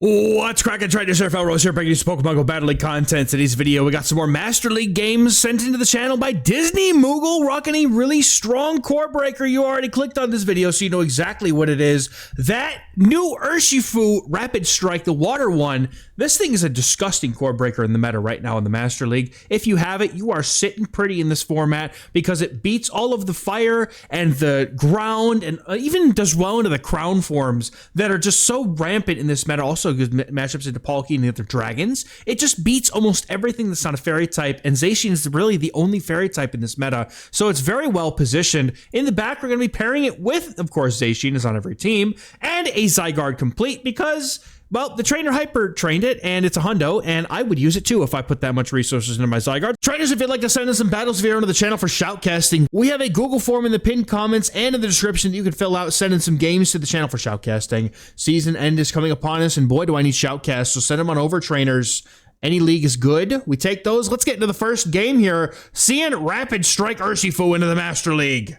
What's cracking? Traders, XehrFelrose here, bringing you some Pokemon Go Battle League content. Today's video, we got some more Master League games sent into the channel by Disney Moogle, rocking a really strong core breaker. You already clicked on this video, so you know exactly what it is. That new Urshifu Rapid Strike, the water one, this thing is a disgusting core breaker in the meta right now in the Master League. If you have it, you are sitting pretty in this format because it beats all of the fire and the ground and even does well into the Crown Forms that are just so rampant in this meta. Also good matchups into Palkia and the other dragons. It just beats almost everything that's not a fairy type, and Zacian is really the only fairy type in this meta, so it's very well positioned. In the back, we're going to be pairing it with, of course, Zacian is on every team, and a Zygarde complete because, well, the trainer Hyper trained it, and it's a hundo, and I would use it too if I put that much resources into my Zygarde. Trainers, if you'd like to send us some battles via onto the channel for Shoutcasting, we have a Google form in the pinned comments and in the description that you can fill out, send in some games to the channel for Shoutcasting. Season end is coming upon us, and boy, do I need Shoutcast, so send them on over, trainers. Any league is good. We take those. Let's get into the first game here. Seeing Rapid Strike Urshifu into the Master League.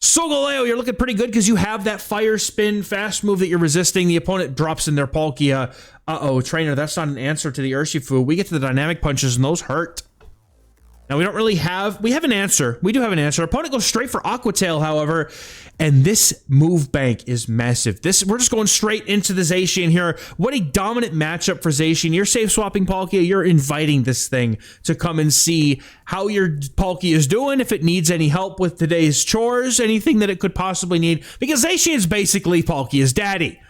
Solgaleo, you're looking pretty good because you have that fire spin fast move that you're resisting. The opponent drops in their Palkia. Uh-oh, trainer, that's not an answer to the Urshifu. We get to the dynamic punches and those hurt. Now, we don't really have... We have an answer. We do have an answer. Our opponent goes straight for Aqua Tail, however, and this move bank is massive. We're just going straight into the Zacian here. What a dominant matchup for Zacian. You're safe swapping Palkia. You're inviting this thing to come and see how your Palkia is doing, if it needs any help with today's chores, anything that it could possibly need, because Zacian is basically Palkia's daddy.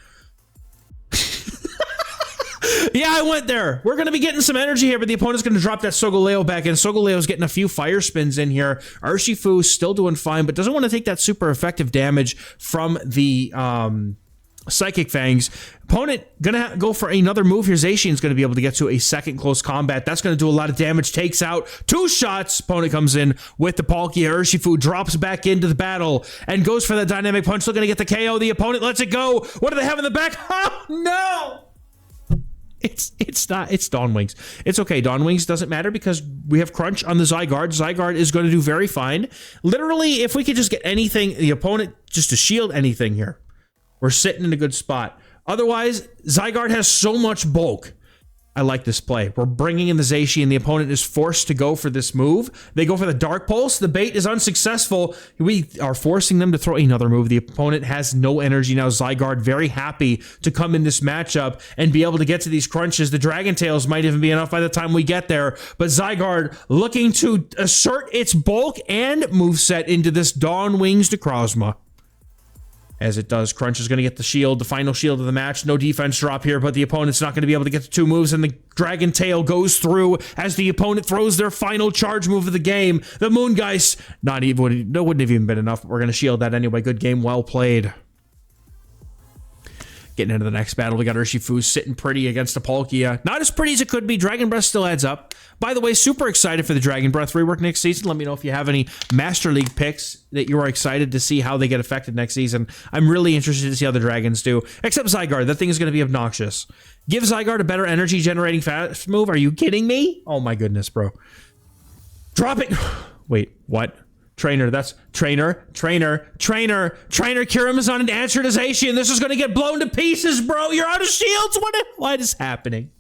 Yeah, I went there. We're going to be getting some energy here, but the opponent's going to drop that Solgaleo back in. Solgaleo's getting a few fire spins in here. Urshifu still doing fine, but doesn't want to take that super effective damage from the Psychic Fangs. Opponent going to go for another move here. Zacian's going to be able to get to a second close combat. That's going to do a lot of damage. Takes out two shots. Opponent comes in with the Palkia. Urshifu drops back into the battle and goes for the dynamic punch. Still going to get the KO. The opponent lets it go. What do they have in the back? Oh, no! It's Dawn Wings. It's okay. Dawn Wings doesn't matter because we have Crunch on the Zygarde. Zygarde is going to do very fine. Literally, if we could just get anything, the opponent just to shield anything here, we're sitting in a good spot. Otherwise, Zygarde has so much bulk. I like this play. We're bringing in the Zacian. The opponent is forced to go for this move. They go for the Dark Pulse. The bait is unsuccessful. We are forcing them to throw another move. The opponent has no energy now. Zygarde very happy to come in this matchup and be able to get to these crunches. The Dragon Tails might even be enough by the time we get there. But Zygarde looking to assert its bulk and moveset into this Dawn Wings Necrozma. As it does, Crunch is going to get the shield, the final shield of the match. No defense drop here, but the opponent's not going to be able to get the two moves, and the Dragon Tail goes through as the opponent throws their final charge move of the game. The Moongeist, wouldn't have even been enough, but we're going to shield that anyway. Good game, well played. Getting into the next battle, we got Urshifu sitting pretty against a Palkia. Not as pretty as it could be. Dragon Breath still adds up. By the way, super excited for the Dragon Breath rework next season. Let me know if you have any Master League picks that you are excited to see how they get affected next season. I'm really interested to see how the Dragons do. Except Zygarde. That thing is going to be obnoxious. Give Zygarde a better energy generating fast move. Are you kidding me? Oh my goodness, bro. Dropping. Wait, what? Trainer, that's trainer. Kyurem is on an answer to Zacian. This is going to get blown to pieces, bro. You're out of shields. What is happening?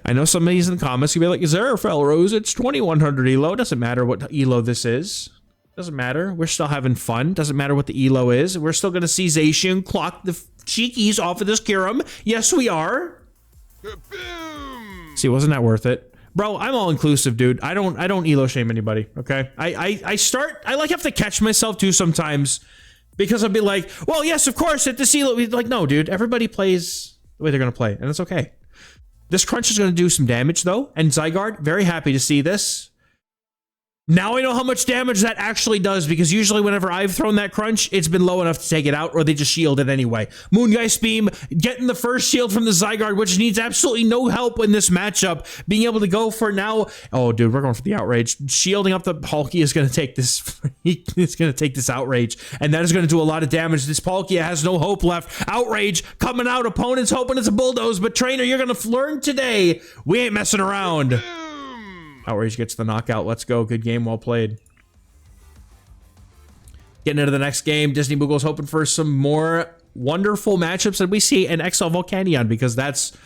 I know somebody's in the comments gonna be like, XehrFelrose, it's 2100 elo. Doesn't matter what elo this is. Doesn't matter. We're still having fun. Doesn't matter what the elo is. We're still going to see Zacian clock the cheekies off of this Kyurem. Yes, we are. See, wasn't that worth it? Bro, I'm all inclusive, dude. I don't elo shame anybody, okay? I like have to catch myself too sometimes because I'll be like, well, yes, of course, at this elo, like, no, dude, everybody plays the way they're gonna play, and it's okay. This Crunch is gonna do some damage though, and Zygarde, very happy to see this. Now I know how much damage that actually does, because usually whenever I've thrown that Crunch, it's been low enough to take it out, or they just shield it anyway. Moongeist Beam, getting the first shield from the Zygarde, which needs absolutely no help in this matchup. Being able to go for now... Oh, dude, we're going for the Outrage. Shielding up the Palkia is going to take this... It's going to take this Outrage, and that is going to do a lot of damage. This Palkia has no hope left. Outrage coming out. Opponent's hoping it's a Bulldoze, but Trainer, you're going to learn today. We ain't messing around. Outrage gets the knockout. Let's go. Good game. Well played. Getting into the next game. Disney Moogle's hoping for some more wonderful matchups that we see in XL Volcanion, because that's...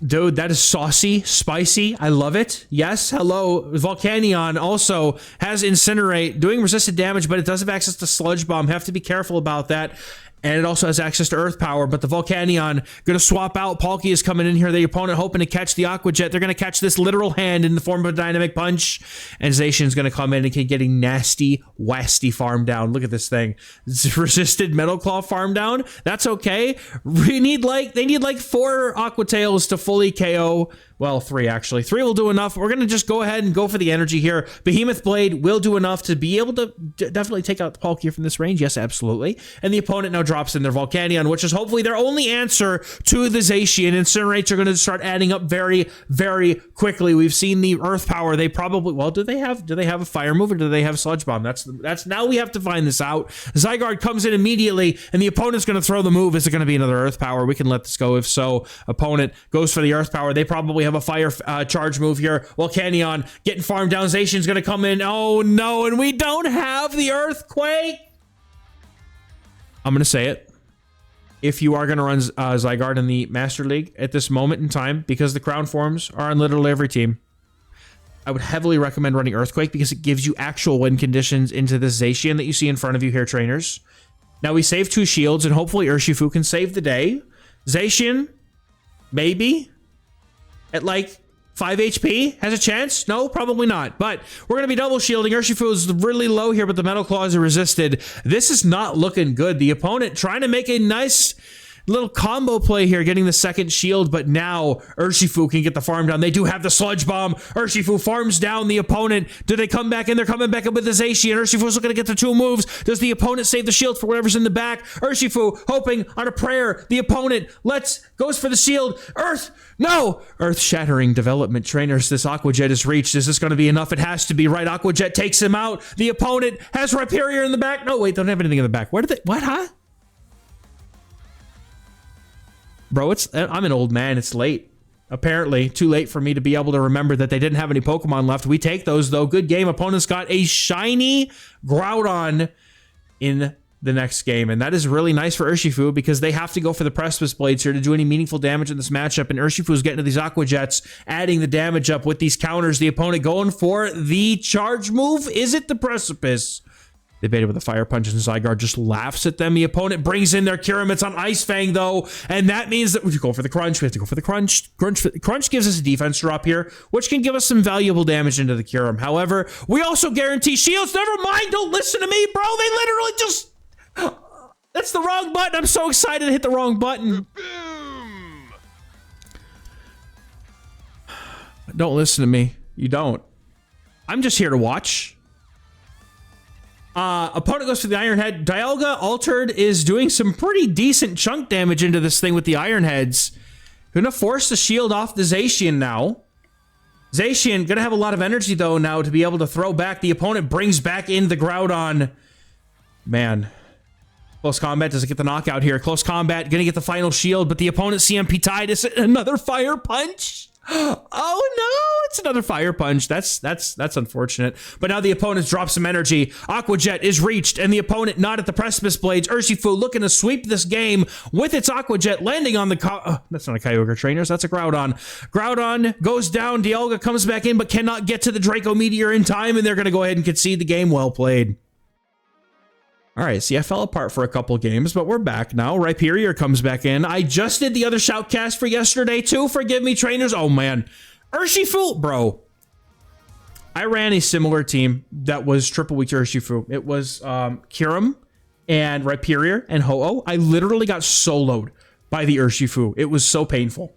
Dude, that is saucy, spicy. I love it. Yes, hello. Volcanion also has Incinerate, doing resisted damage, but it does have access to Sludge Bomb. Have to be careful about that. And it also has access to Earth Power, but the Volcanion going to swap out. Palkia is coming in here. The opponent hoping to catch the Aqua Jet. They're going to catch this literal hand in the form of a Dynamic Punch. And Zacian's going to come in and keep getting nasty, wasty farm down. Look at this thing. It's resisted Metal Claw farm down. That's okay. They need like 4 Aqua Tails to fully KO. Well, 3 actually. 3 will do enough. We're going to just go ahead and go for the energy here. Behemoth Blade will do enough to be able to definitely take out the Palkia from this range. Yes, absolutely. And the opponent now drops in their Volcanion, which is hopefully their only answer to the Zacian. Incinerates are going to start adding up very, very quickly. We've seen the Earth Power. They probably, well, do they have a Fire Move, or do they have Sludge Bomb? That's now we have to find this out. Zygarde comes in immediately, and the opponent's going to throw the move. Is it going to be another Earth Power? We can let this go. If so, opponent goes for the Earth Power. They probably have a Fire Charge move here. Volcanion getting farmed down. Zacian's going to come in. Oh no, and we don't have the Earthquake. I'm going to say it. If you are going to run Zygarde in the Master League at this moment in time, because the Crown Forms are on literally every team, I would heavily recommend running Earthquake, because it gives you actual win conditions into this Zacian that you see in front of you here, trainers. Now we save 2 shields, and hopefully Urshifu can save the day. Zacian, maybe, at like 5 HP, has a chance? No, probably not. But we're going to be double shielding. Urshifu is really low here, but the Metal Claws are resisted. This is not looking good. The opponent trying to make a nice little combo play here, getting the second shield, but now Urshifu can get the farm down. They do have the Sludge Bomb. Urshifu farms down the opponent. Do they come back in? They're coming back up with the Zacian. Urshifu's looking to get the 2 moves. Does the opponent save the shield for whatever's in the back? Urshifu hoping on a prayer. The opponent goes for the shield. Earth, no! Earth-shattering development, trainers. This Aqua Jet is reached. Is this going to be enough? It has to be, right? Aqua Jet takes him out. The opponent has Rhyperior in the back. No, wait, don't have anything in the back. What, huh? Bro, I'm an old man. It's late. Apparently, too late for me to be able to remember that they didn't have any Pokemon left. We take those, though. Good game. Opponents got a shiny Groudon in the next game. And that is really nice for Urshifu, because they have to go for the Precipice Blades here to do any meaningful damage in this matchup. And Urshifu's getting to these Aqua Jets, adding the damage up with these counters. The opponent going for the charge move. Is it the Precipice? They baited with a Fire Punch, and Zygarde just laughs at them. The opponent brings in their Kyurem. It's on Ice Fang, though, and that means that we go for the Crunch. We have to go for the Crunch. Crunch gives us a defense drop here, which can give us some valuable damage into the Kyurem. However, we also guarantee shields. Never mind. Don't listen to me, bro. They literally just... That's the wrong button. I'm so excited to hit the wrong button. Don't listen to me. You don't. I'm just here to watch. Opponent goes for the Iron Head. Dialga Altered is doing some pretty decent chunk damage into this thing with the Iron Heads. Gonna force the shield off the Zacian now. Zacian gonna have a lot of energy, though, now to be able to throw back. The opponent brings back in the Groudon. Man. Close combat. Does it get the knockout here? Close combat. Gonna get the final shield, but the opponent CMP tied. Is it another Fire Punch? Oh no, it's another Fire Punch. That's unfortunate. But now the opponent drops some energy. Aqua Jet is reached, and the opponent not at the Precipice Blades. Urshifu looking to sweep this game with its Aqua Jet, landing on the that's not a Kyogre, trainers. That's a Groudon. Groudon goes down. Dialga comes back in, but cannot get to the Draco Meteor in time, and they're going to go ahead and concede the game. Well played. All right, see, I fell apart for a couple games, but we're back now. Rhyperior comes back in. I just did the other shoutcast for yesterday, too. Forgive me, trainers. Oh, man. Urshifu, bro. I ran a similar team that was triple weak to Urshifu. It was Kyurem and Rhyperior and Ho-Oh. I literally got soloed by the Urshifu. It was so painful.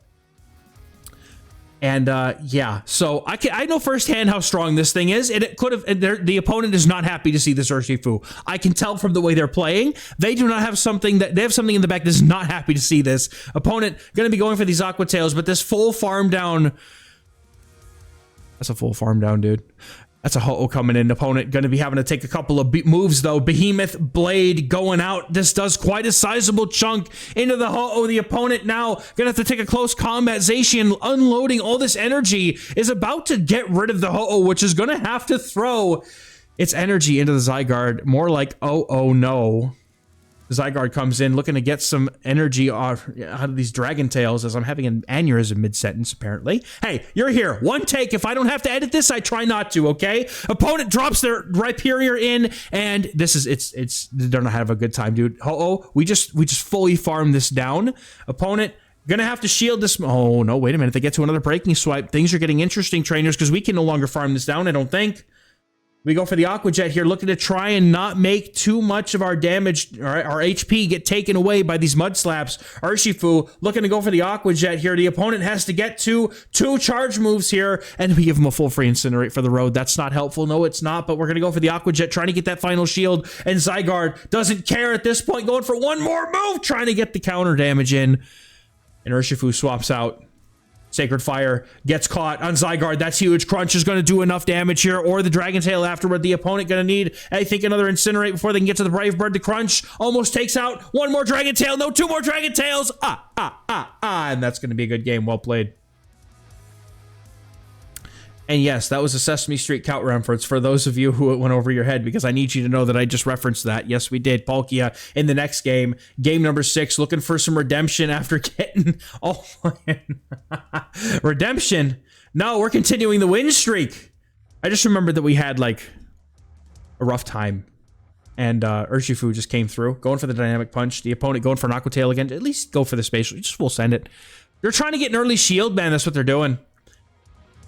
And yeah, so I know firsthand how strong this thing is, and it could have. The opponent is not happy to see this Urshifu. I can tell from the way they're playing. They do not have something that they have something in the back that is not happy to see this opponent. Going to be going for these Aqua Tails, but this full farm down. That's a full farm down, dude. That's a Ho-Oh coming in. Opponent going to be having to take a couple of moves, though. Behemoth Blade going out. This does quite a sizable chunk into the Ho-Oh. The opponent now going to have to take a close combat. Zacian unloading all this energy is about to get rid of the Ho-Oh, which is going to have to throw its energy into the Zygarde. More like, oh no. Zygarde comes in looking to get some energy out of these Dragon Tails as I'm having an aneurysm mid-sentence, apparently. Hey, you're here. One take. If I don't have to edit this, I try not to, okay? Opponent drops their Rhyperior in, and this is, they're not having a good time, dude. We just fully farmed this down. Opponent gonna have to shield this. Oh, no, wait a minute. They get to another breaking swipe. Things are getting interesting, trainers, because we can no longer farm this down, I don't think. We go for the Aqua Jet here, looking to try and not make too much of our damage, our HP get taken away by these Mud Slaps. Urshifu looking to go for the Aqua Jet here. The opponent has to get to 2 charge moves here, and we give him a full free Incinerate for the road. That's not helpful. No, it's not, but we're going to go for the Aqua Jet, trying to get that final shield, and Zygarde doesn't care at this point, going for one more move, trying to get the counter damage in, and Urshifu swaps out. Sacred Fire gets caught on Zygarde. That's huge. Crunch is going to do enough damage here, or the Dragon Tail afterward. The opponent going to need, I think, another Incinerate before they can get to the Brave Bird. The Crunch almost takes out one more Dragon Tail. No, 2 more Dragon Tails. And that's going to be a good game. Well played. And yes, that was a Sesame Street count reference for those of you who it went over your head, because I need you to know that I just referenced that. Yes, we did. Palkia in the next game. Game number 6, looking for some redemption after getting... Oh, redemption? No, we're continuing the win streak. I just remembered that we had, like, a rough time. And Urshifu just came through, going for the Dynamic Punch. The opponent going for an Aqua Tail again. At least go for the Spatial. Just we'll send it. They're trying to get an early shield, man. That's what they're doing.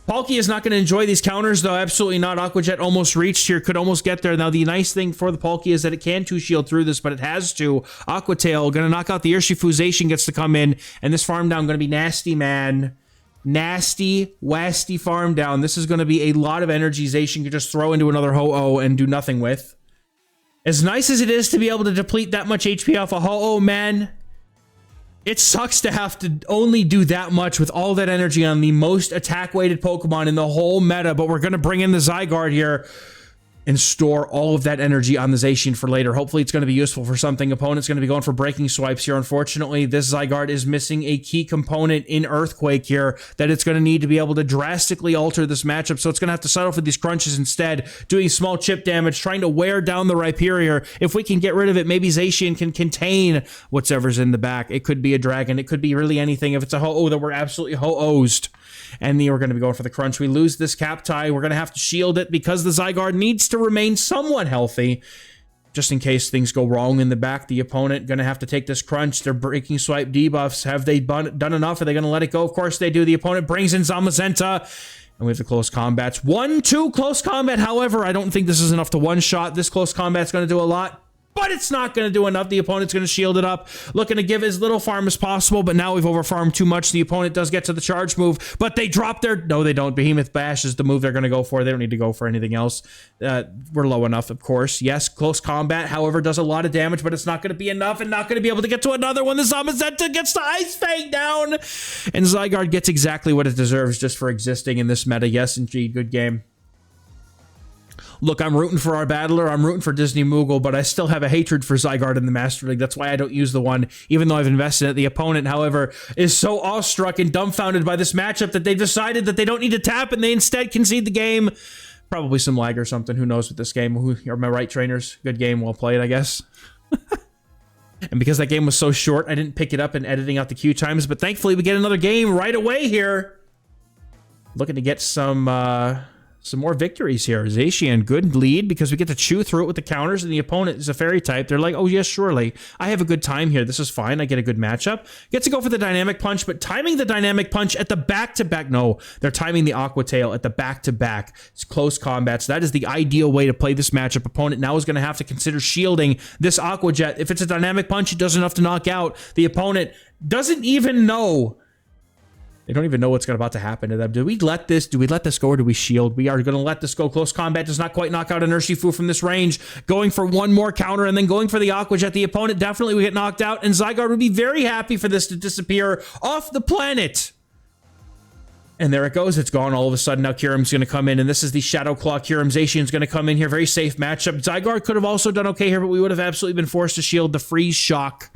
Palkia is not going to enjoy these counters, though. Absolutely not. Aqua Jet almost reached here. Could almost get there. Now, the nice thing for the Palkia is that it can 2-shield through this, but it has to. Aqua Tail going to knock out the Urshifu. Zacian gets to come in, and this farm down going to be nasty, man. Nasty, wasty farm down. This is going to be a lot of energy Zacian could just throw into another Ho-Oh and do nothing with. As nice as it is to be able to deplete that much HP off a Ho-Oh, man, it sucks to have to only do that much with all that energy on the most attack-weighted Pokemon in the whole meta, but we're going to bring in the Zygarde here and store all of that energy on the Zacian for later. Hopefully it's going to be useful for something. Opponent's going to be going for breaking swipes here. Unfortunately, this Zygarde is missing a key component in Earthquake here that it's going to need to be able to drastically alter this matchup, so it's going to have to settle for these crunches instead, doing small chip damage, trying to wear down the Rhyperior. If we can get rid of it, maybe Zacian can contain whatever's in the back. It could be a dragon. It could be really anything. If it's a Ho-Oh, that we're absolutely Ho-Ohsed. And then we're going to be going for the crunch. We lose this cap tie. We're going to have to shield it because the Zygarde needs to remain somewhat healthy, just in case things go wrong in the back. The opponent going to have to take this crunch. Their breaking swipe debuffs. Have they done enough? Are they going to let it go? Of course they do. The opponent brings in Zamazenta, and we have the close combats. 1-2 close combat. However, I don't think this is enough to one-shot. This close combat's going to do a lot, but it's not going to do enough. The opponent's going to shield it up, looking to give as little farm as possible, but now we've overfarmed too much. The opponent does get to the charge move, but they drop their... No, they don't. Behemoth Bash is the move they're going to go for. They don't need to go for anything else. We're low enough, of course. Yes, close combat, however, does a lot of damage, but it's not going to be enough and not going to be able to get to another one. The Zamazenta gets the Ice Fang down, and Zygarde gets exactly what it deserves just for existing in this meta. Yes, indeed, good game. Look, I'm rooting for our battler. I'm rooting for Disney Moogle, but I still have a hatred for Zygarde in the Master League. That's why I don't use the one, even though I've invested in it. The opponent, however, is so awestruck and dumbfounded by this matchup that they've decided that they don't need to tap and they instead concede the game. Probably some lag or something. Who knows with this game? Are my right, trainers? Good game. Well played, I guess. And because that game was so short, I didn't pick it up in editing out the queue times, but thankfully we get another game right away here. Looking to get some more victories here. Zacian, good lead because we get to chew through it with the counters, and the opponent is a fairy type. They're like, oh yes, surely. I have a good time here. This is fine. I get a good matchup. Get to go for the Dynamic Punch, but timing the Dynamic Punch at the back-to-back. No, they're timing the Aqua Tail at the back-to-back. It's close combats. That is the ideal way to play this matchup. Opponent now is going to have to consider shielding this Aqua Jet. If it's a Dynamic Punch, it does enough to knock out. The opponent doesn't even know. They don't even know what's about to happen to them. Do we let this go, or do we shield? We are going to let this go. Close combat does not quite knock out an Urshifu from this range. Going for one more counter and then going for the Aqua Jet. The opponent definitely will get knocked out, and Zygarde would be very happy for this to disappear off the planet. And there it goes. It's gone all of a sudden. Now Kyurem's going to come in, and this is the Shadow Claw Kyurem. Zacian's going to come in here. Very safe matchup. Zygarde could have also done okay here, but we would have absolutely been forced to shield the Freeze Shock.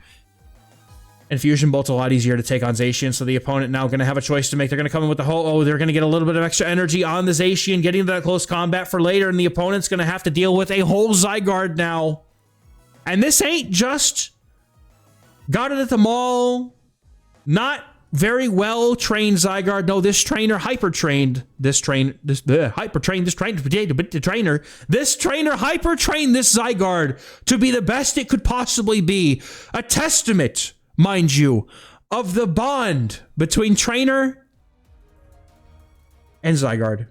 And Fusion Bolt's a lot easier to take on Zacian, so the opponent now going to have a choice to make. They're going to come in with the Ho-Oh. They're going to get a little bit of extra energy on the Zacian, getting into that close combat for later, and the opponent's going to have to deal with a whole Zygarde now. And this ain't just Got it at the mall. Not very well trained Zygarde. No, this trainer hyper trained this trainer hyper trained this Zygarde to be the best it could possibly be. A testament, mind you, of the bond between trainer and Zygarde.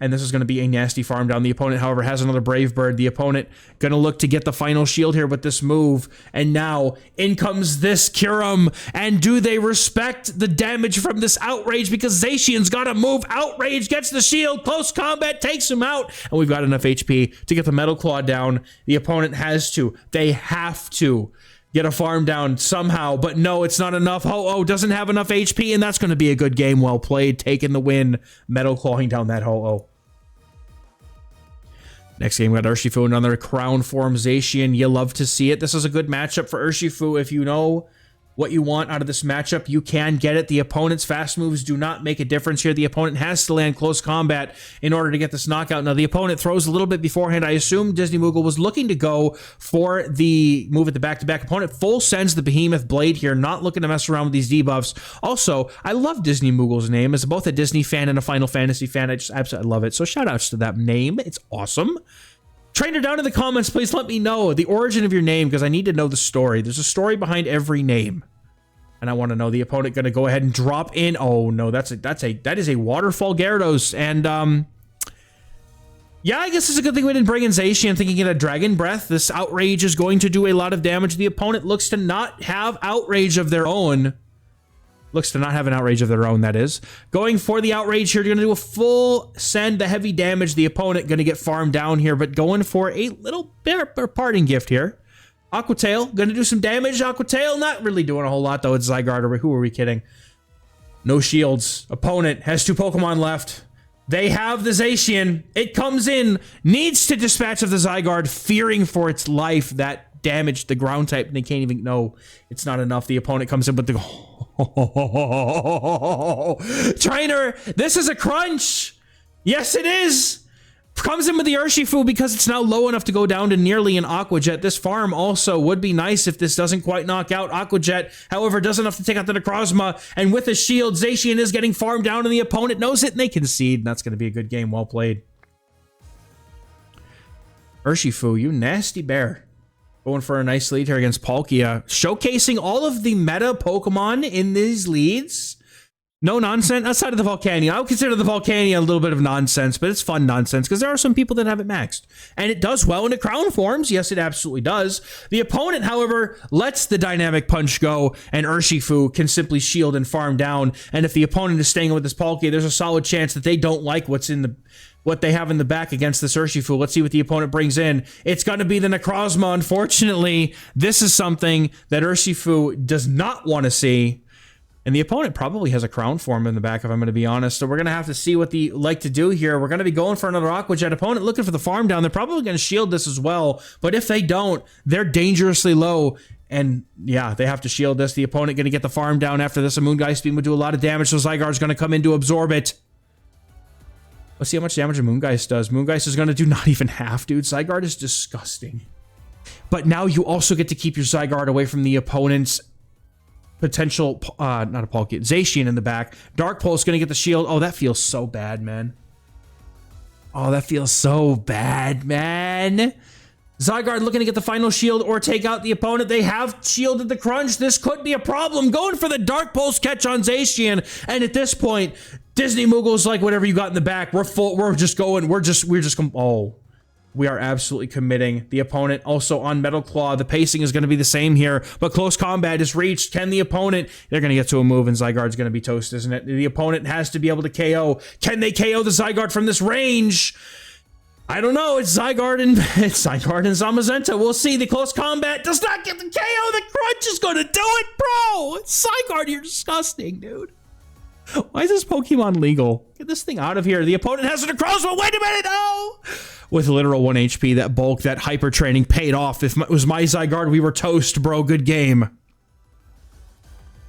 And this is going to be a nasty farm down. The opponent, however, has another Brave Bird. The opponent going to look to get the final shield here with this move. And now in comes this Kyurem. And do they respect the damage from this Outrage? Because Zacian's got to move. Outrage gets the shield. Close combat takes him out. And we've got enough HP to get the Metal Claw down. The opponent has to. They have to get a farm down somehow, but no, it's not enough. Ho-Oh doesn't have enough HP, and that's going to be a good game. Well played, taking the win. Metal Clawing down that Ho-Oh. Next game, we got Urshifu, another Crown Form Zacian. You love to see it. This is a good matchup for Urshifu. If you know what you want out of this matchup, you can get it. The opponent's fast moves do not make a difference here. The opponent has to land close combat in order to get this knockout. Now, the opponent throws a little bit beforehand. I assume Disney Moogle was looking to go for the move at the back-to-back. Opponent full sends the Behemoth Blade here, not looking to mess around with these debuffs. Also, I love Disney Moogle's name. As both a Disney fan and a Final Fantasy fan, I just absolutely love it. So shout-outs to that name. It's awesome. Trainer, down in the comments, please let me know the origin of your name, because I need to know the story. There's a story behind every name, and I want to know. The opponent going to go ahead and drop in. Oh no, that is a Waterfall Gyarados, and yeah, I guess it's a good thing we didn't bring in Zacian, thinking it had Dragon Breath. This Outrage is going to do a lot of damage. The opponent looks to not have Outrage of their own. Looks to not have an Outrage of their own, that is. Going for the Outrage here, going to do a full send, the heavy damage. The opponent going to get farmed down here, but going for a little bit of parting gift here. Aqua Tail, going to do some damage. Aqua Tail, not really doing a whole lot, though. It's Zygarde. Who are we kidding? No shields. Opponent has 2 Pokemon left. They have the Zacian. It comes in, needs to dispatch of the Zygarde, fearing for its life. That damage the ground type, and they can't even know it's not enough. The opponent comes in with the trainer. This is a crunch. Yes, it is. Comes in with the Urshifu because it's now low enough to go down to nearly an Aqua Jet. This farm also would be nice if this doesn't quite knock out Aqua Jet. However, does enough to take out the Necrozma, and with a shield, Zacian is getting farmed down, and the opponent knows it, and they concede, and that's going to be a good game. Well played. Urshifu, you nasty bear. Going for a nice lead here against Palkia. Showcasing all of the meta Pokemon in these leads. No nonsense. Outside of the Volcanion. I would consider the Volcanion a little bit of nonsense, but it's fun nonsense because there are some people that have it maxed. And it does well into Crown Forms. Yes, it absolutely does. The opponent, however, lets the Dynamic Punch go, and Urshifu can simply shield and farm down. And if the opponent is staying with this Palkia, there's a solid chance that they don't like what they have in the back against this Urshifu. Let's see what the opponent brings in. It's going to be the Necrozma. Unfortunately, this is something that Urshifu does not want to see. And the opponent probably has a Crown Form in the back, if I'm going to be honest. So we're going to have to see what they like to do here. We're going to be going for another Aqua Jet. Opponent looking for the farm down. They're probably going to shield this as well. But if they don't, they're dangerously low. And yeah, they have to shield this. The opponent going to get the farm down after this. A Moongeist Beam would do a lot of damage. So Zygarde's going to come in to absorb it. Let's see how much damage a Moongeist does. Moongeist is going to do not even half, dude. Zygarde is disgusting. But now you also get to keep your Zygarde away from the opponent's potential, not a Palkia, Zacian in the back. Dark Pulse going to get the shield. Oh, that feels so bad, man. Oh, that feels so bad, man. Zygarde looking to get the final shield or take out the opponent. They have shielded the crunch. This could be a problem. Going for the Dark Pulse catch on Zacian. And at this point, Disney Moogle's like, whatever you got in the back, we're full. We're just going. Oh, we are absolutely committing. The opponent also on Metal Claw. The pacing is going to be the same here, but close combat is reached. Can the opponent? They're going to get to a move, and Zygarde's going to be toast, isn't it? The opponent has to be able to KO. Can they KO the Zygarde from this range? I don't know. It's Zygarde and Zamazenta. We'll see. The close combat does not get the KO. The crunch is going to do it, bro. It's Zygarde. You're disgusting, dude. Why is this Pokemon legal? Get this thing out of here. The opponent has a Necrozma. Wait a minute. No. With literal 1 HP, that bulk, that hyper training paid off. If it was my Zygarde, we were toast, bro. Good game.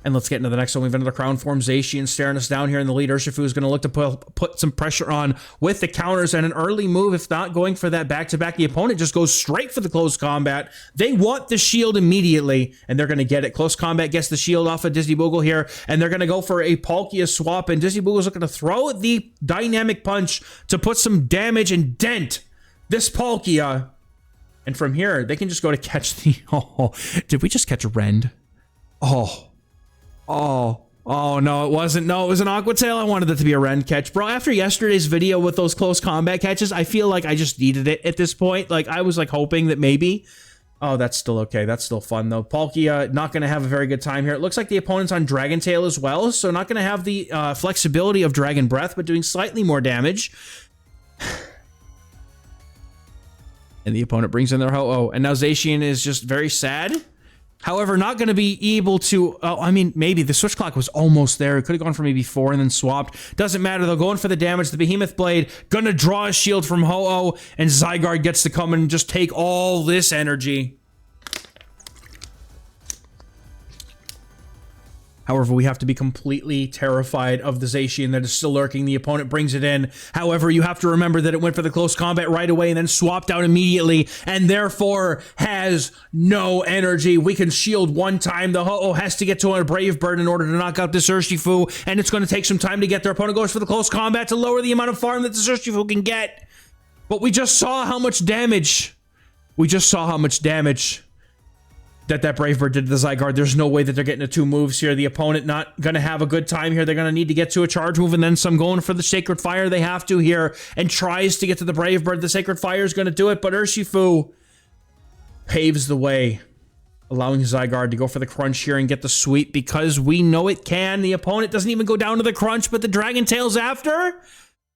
And let's get into the next one. We've another Crown Form Zacian staring us down here in the lead. Urshifu is going to look to put some pressure on with the counters and an early move. If not going for that back-to-back, the opponent just goes straight for the close combat. They want the shield immediately, and they're going to get it. Close combat gets the shield off of Disney Boogle here, and they're going to go for a Palkia swap, and Disney Boogle's looking to throw the dynamic punch to put some damage and dent this Palkia. And from here, they can just go to catch the... Oh, did we just catch a Rend? Oh, no, it wasn't. No, it was an Aqua Tail. I wanted it to be a Rend catch. Bro, after yesterday's video with those close combat catches, I feel like I just needed it at this point. Like, I was, like, hoping that maybe... Oh, that's still okay. That's still fun, though. Palkia not going to have a very good time here. It looks like the opponent's on Dragon Tail as well, so not going to have the flexibility of Dragon Breath, but doing slightly more damage. And the opponent brings in their Ho-Oh. And now Zacian is just very sad. However, not going to be able to... I mean, maybe. The switch clock was almost there. It could have gone for maybe 4 and then swapped. Doesn't matter, though. Going for the damage. The Behemoth Blade going to draw a shield from Ho-Oh. And Zygarde gets to come and just take all this energy. However, we have to be completely terrified of the Zacian that is still lurking. The opponent brings it in. However, you have to remember that it went for the close combat right away and then swapped out immediately and therefore has no energy. We can shield one time. The Ho-Oh has to get to a Brave Bird in order to knock out this Urshifu, and it's going to take some time to get there. Opponent goes for the close combat to lower the amount of farm that this Urshifu can get. But we just saw how much damage. That Brave Bird did to the Zygarde. There's no way that they're getting to 2 moves here. The opponent not going to have a good time here. They're going to need to get to a charge move and then some. Going for the Sacred Fire. They have to here and tries to get to the Brave Bird. The Sacred Fire is going to do it, but Urshifu paves the way, allowing Zygarde to go for the crunch here and get the sweep because we know it can. The opponent doesn't even go down to the crunch, but the Dragon Tail's after.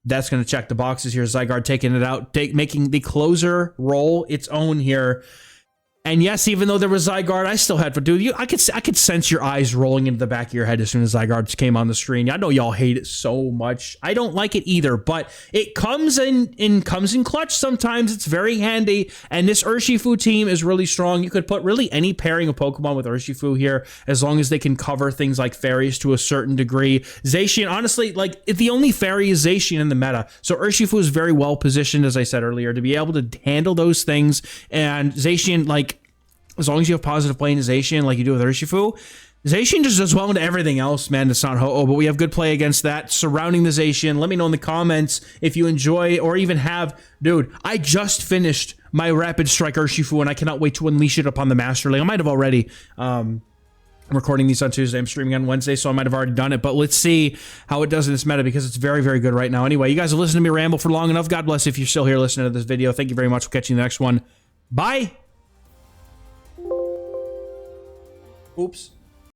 That's going to check the boxes here. Zygarde taking it out, making the closer role its own here. And yes, even though there was Zygarde, I still had for dude. I could sense your eyes rolling into the back of your head as soon as Zygarde came on the screen. I know y'all hate it so much. I don't like it either, but it comes in clutch sometimes. It's very handy, and this Urshifu team is really strong. You could put really any pairing of Pokemon with Urshifu here, as long as they can cover things like fairies to a certain degree. Zacian, honestly, like the only fairy is Zacian in the meta, so Urshifu is very well positioned, as I said earlier, to be able to handle those things. And Zacian, like, as long as you have positive play into Zacian like you do with Urshifu, Zacian just does well into everything else, man. It's not Ho-Oh, but we have good play against that surrounding the Zacian. Let me know in the comments if you enjoy or even have... Dude, I just finished my Rapid Strike Urshifu, and I cannot wait to unleash it upon the Master League. I might have already... I'm recording these on Tuesday. I'm streaming on Wednesday, so I might have already done it. But let's see how it does in this meta, because it's very, very good right now. Anyway, you guys have listened to me ramble for long enough. God bless if you're still here listening to this video. Thank you very much for catching the next one. Bye! Oops.